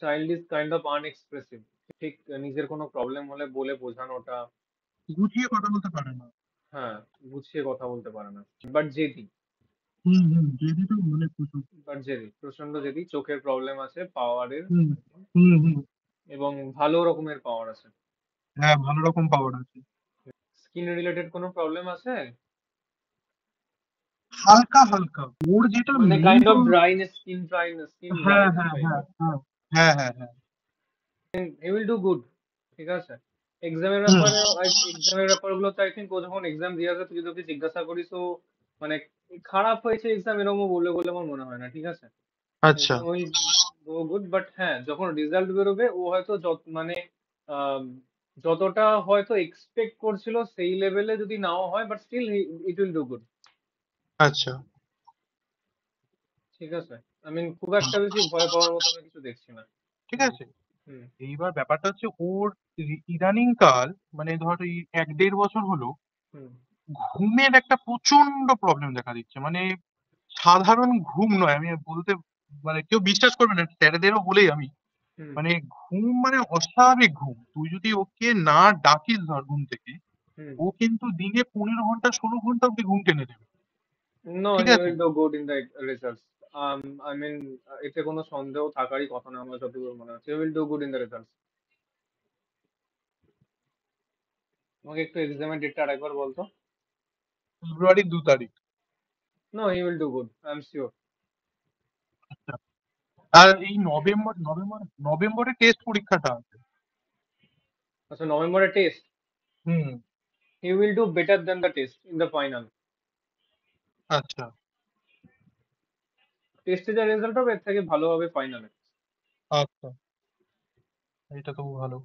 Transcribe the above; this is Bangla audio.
Child is kind of unexpressive. ঠিক নিজের কোনো প্রবলেম হলে বলে বোঝানোটা, গুছিয়ে কথা বলতে পারে না। হ্যাঁ, গুছিয়ে কথা বলতে পারে না। বাট জেদি, জেদি তো মানে প্রচুর। প্রচন্ড জেদি, চোখের প্রবলেম আছে, পাওয়ারের, হুম হুম হুম এবং ভালো রকমের পাওয়ার আছে। হ্যাঁ, ভালো রকম পাওয়ার আছে। স্কিন রিলেটেড কোনো প্রবলেম আছে? হালকা হালকা ওর যেটা মানে main kind of dryness, skin হ্যাঁ ড্রাইনেস হ্যাঁ হ্যাঁ টাইপের। হ্যাঁ হ্যাঁ হ্যাঁ হ্যাঁ হি উইল ডু গুড, ঠিক আছে। এক্সামের হুম ব্যাপারে, এক্সামের ব্যাপারগুলোতে আই থিঙ্ক ও যখন এক্সাম দিয়ে আসবে, তুই যদি ওকে জিজ্ঞাসা করিস, ও মানে খারাপ হয়েছে এক্সাম এরকমও বলবে বলে আমার মনে হয় না, ঠিক আছে। আচ্ছা ওই গুড, বাট হ্যাঁ, যখন রেজাল্ট বেরোবে ও হয়তো মানে আম, যতটা হয়তো এক্সপেক্ট করছিল সেই লেভেলে যদি নাও হয়, but still it will do good, আচ্ছা ঠিক আছে। আই মিন খুব একটা বেশি ভয় পাওয়ার মতো আমি কিছু দেখছি না। ঠিক হুম। আছে। হুম। এইবার ব্যাপারটা হচ্ছে ওর ইদানিং কাল মানে ধর এই 1-1.5 বছর হলো হুম। ঘুমের একটা প্রচন্ড প্রবলেম দেখা দিচ্ছে, মানে সাধারণ ঘুম নয়, আমি বলতে মানে কেউ বিশ্বাস করবে না, স্যারেদেরও বলেই আমি, হুম। মানে ঘুম মানে অস্বাভাবিক ঘুম। তুই যদি ওকে না ডাকিস ধর ঘুম থেকে, হুম। ও কিন্তু দিনে 15 ঘন্টা 16 ঘন্টা অব্দি ঘুম টেনে নেবে। নো, ঠিক হি আছে। Will do good in the results. I mean এতে কোনো সন্দেহ থাকারই কথা না, আমার যতদূর মনে হচ্ছে he will do good in the results. আমাকে একটু এক্সামের ডেটটা আরেকবার বলতো। ফেব্রুয়ারির 2 তারিখ। No, he will do good, I am sure. আচ্ছা। আর এই নভেম্বরে টেস্ট পরীক্ষাটা আছে। আচ্ছা, নভেম্বরের টেস্ট। হুম। He will do better than the test in the final. আচ্ছা টেস্টে যা রেজাল্ট হবে এর থেকে ভালো হবে ফাইনালে। আচ্ছা, এটা তো ভালো।